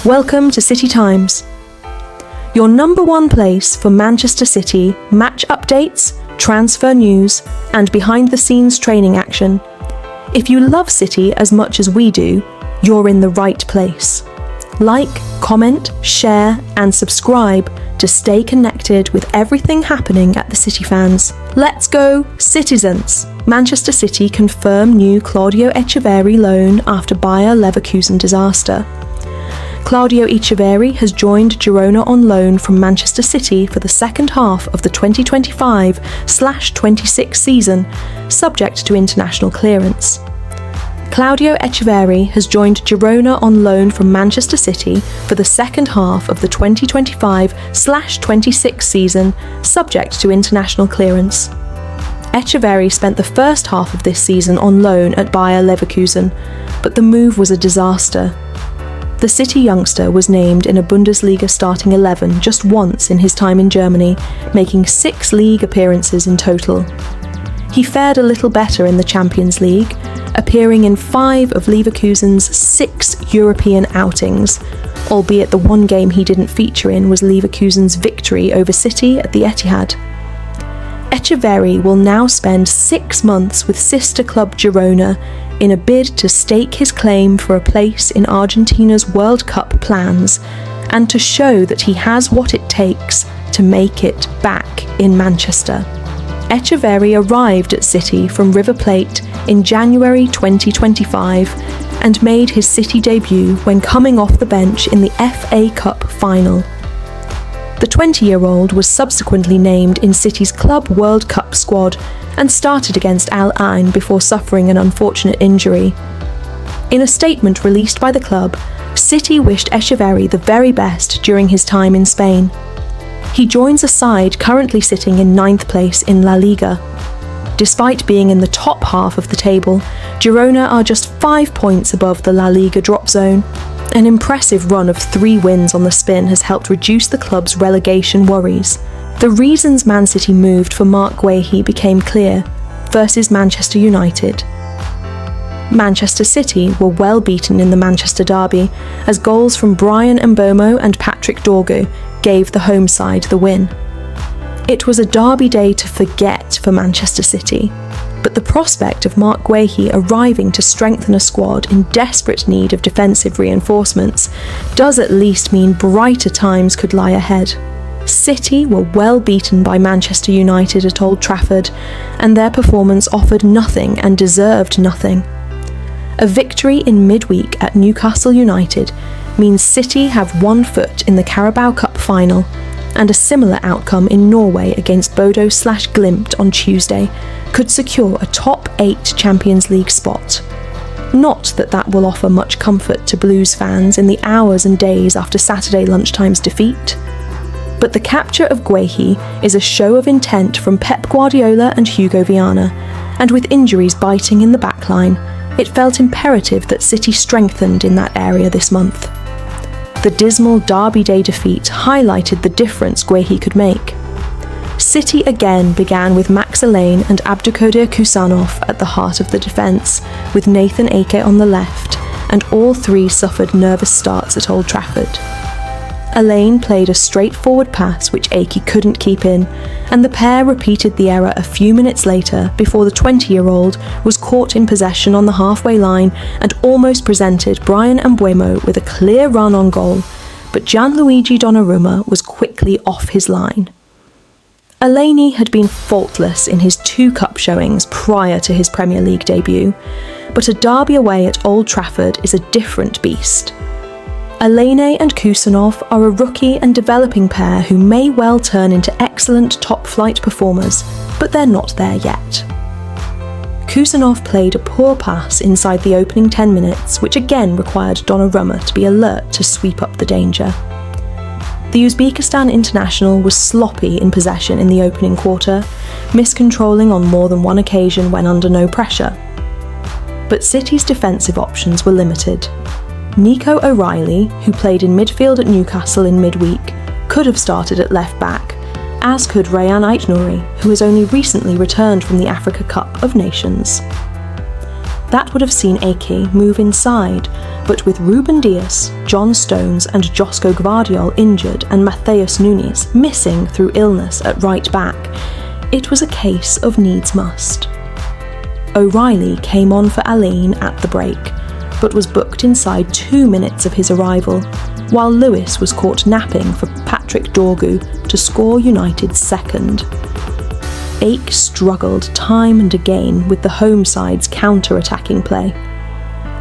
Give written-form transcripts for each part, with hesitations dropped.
Welcome to City Times, your number one place for Manchester City match updates, transfer news, and behind-the-scenes training action. If you love City as much as we do, you're in the right place. Like, comment, share, and subscribe to stay connected with everything happening at the City fans. Let's go, Citizens! Manchester City confirm new Claudio Echeverri loan after Bayer Leverkusen disaster. Claudio Echeverri has joined Girona on loan from Manchester City for the second half of the 2025/26 season, subject to international clearance. Claudio Echeverri has joined Girona on loan from Manchester City for the second half of the 2025/26 season, subject to international clearance. Echeverri spent the first half of this season on loan at Bayer Leverkusen, but the move was a disaster. The City youngster was named in a Bundesliga starting 11 just once in his time in Germany, making 6 league appearances in total. He fared a little better in the Champions League, appearing in 5 of Leverkusen's 6 European outings, albeit the one game he didn't feature in was Leverkusen's victory over City at the Etihad. Echeverri will now spend 6 months with sister club Girona in a bid to stake his claim for a place in Argentina's World Cup plans and to show that he has what it takes to make it back in Manchester. Echeverri arrived at City from River Plate in January 2025 and made his City debut when coming off the bench in the FA Cup final. The 20-year-old was subsequently named in City's Club World Cup squad and started against Al Ain before suffering an unfortunate injury. In a statement released by the club, City wished Echeverri the very best during his time in Spain. He joins a side currently sitting in 9th place in La Liga. Despite being in the top half of the table, Girona are just 5 points above the La Liga drop zone. An impressive run of 3 wins on the spin has helped reduce the club's relegation worries. The reasons Man City moved for Marc Guehi became clear versus Manchester United. Manchester City were well beaten in the Manchester derby, as goals from Brian Mbomo and Patrick Dorgu gave the home side the win. It was a derby day to forget for Manchester City, but the prospect of Marc Guehi arriving to strengthen a squad in desperate need of defensive reinforcements does at least mean brighter times could lie ahead. City were well beaten by Manchester United at Old Trafford, and their performance offered nothing and deserved nothing. A victory in midweek at Newcastle United means City have 1 foot in the Carabao Cup final, and a similar outcome in Norway against Bodo/Glimt on Tuesday could secure a top 8 Champions League spot. Not that that will offer much comfort to Blues fans in the hours and days after Saturday lunchtime's defeat. But the capture of Guehi is a show of intent from Pep Guardiola and Hugo Viana, and with injuries biting in the backline, it felt imperative that City strengthened in that area this month. The dismal Derby Day defeat highlighted the difference Guehi could make. City again began with Max Alain and Abdulkadir Kusanov at the heart of the defence, with Nathan Ake on the left, and all 3 suffered nervous starts at Old Trafford. Alain played a straightforward pass which Ake couldn't keep in, and the pair repeated the error a few minutes later before the 20-year-old was caught in possession on the halfway line and almost presented Brian Mbuemo with a clear run on goal, but Gianluigi Donnarumma was quickly off his line. Alain had been faultless in his 2 cup showings prior to his Premier League debut, but a derby away at Old Trafford is a different beast. Alain and Kusanov are a rookie and developing pair who may well turn into excellent top-flight performers, but they're not there yet. Kusanov played a poor pass inside the opening 10 minutes, which again required Donnarumma to be alert to sweep up the danger. The Uzbekistan international was sloppy in possession in the opening quarter, miscontrolling on more than one occasion when under no pressure. But City's defensive options were limited. Nico O'Reilly, who played in midfield at Newcastle in midweek, could have started at left back, as could Rayan Aït-Nouri, who has only recently returned from the Africa Cup of Nations. That would have seen Eke move inside, but with Ruben Dias, John Stones and Josko Gvardiol injured and Matheus Nunes missing through illness at right back, it was a case of needs must. O'Reilly came on for Alain at the break, but was booked inside 2 minutes of his arrival, while Lewis was caught napping for Patrick Dorgu to score United's second. Ake struggled time and again with the home side's counter-attacking play.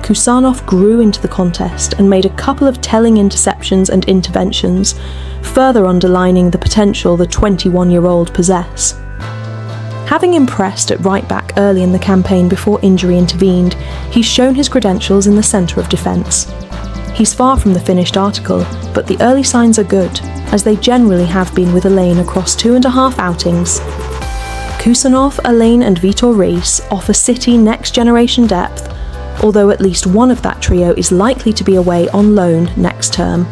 Kusanov grew into the contest and made a couple of telling interceptions and interventions, further underlining the potential the 21-year-old possess. Having impressed at right-back early in the campaign before injury intervened, he's shown his credentials in the centre of defence. He's far from the finished article, but the early signs are good, as they generally have been with Alain across 2.5 outings. Kusanov, Alain and Vitor Reis offer City next-generation depth, although at least one of that trio is likely to be away on loan next term.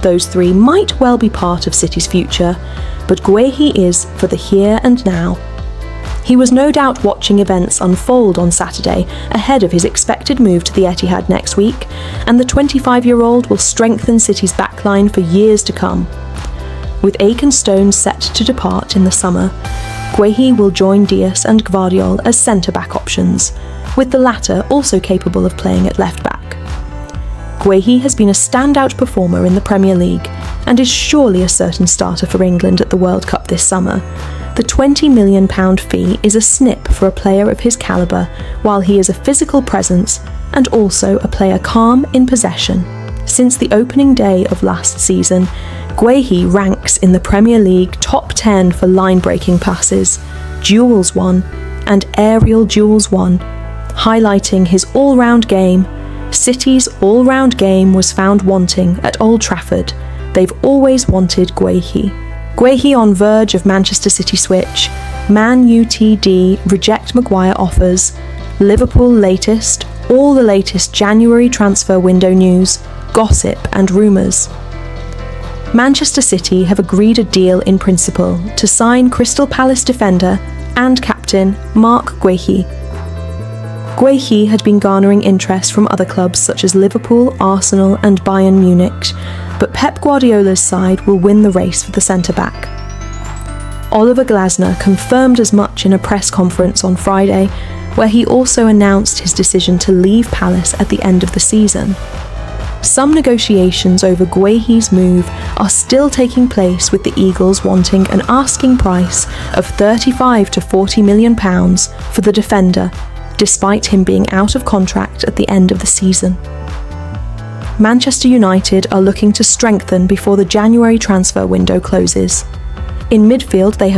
Those three might well be part of City's future, but Guehi is for the here and now. He was no doubt watching events unfold on Saturday ahead of his expected move to the Etihad next week, and the 25-year-old will strengthen City's backline for years to come. With Ake and Stones set to depart in the summer, Guehi will join Dias and Gvardiol as centre-back options, with the latter also capable of playing at left-back. Guehi has been a standout performer in the Premier League and is surely a certain starter for England at the World Cup this summer. The £20 million fee is a snip for a player of his calibre, while he is a physical presence and also a player calm in possession. Since the opening day of last season, Guehi ranks in the Premier League top 10 for line-breaking passes, duels won, and aerial duels won, highlighting his all-round game. City's all-round game was found wanting at Old Trafford. They've always wanted Guehi. Guehi on verge of Manchester City switch, Man UTD reject Maguire offers, Liverpool latest, all the latest January transfer window news, gossip and rumours. Manchester City have agreed a deal in principle to sign Crystal Palace defender and captain Marc Guehi. Guehi had been garnering interest from other clubs such as Liverpool, Arsenal and Bayern Munich, but Pep Guardiola's side will win the race for the centre-back. Oliver Glasner confirmed as much in a press conference on Friday, where he also announced his decision to leave Palace at the end of the season. Some negotiations over Guehi's move are still taking place, with the Eagles wanting an asking price of £35 to £40 million for the defender, despite him being out of contract at the end of the season. Manchester United are looking to strengthen before the January transfer window closes. In midfield, they have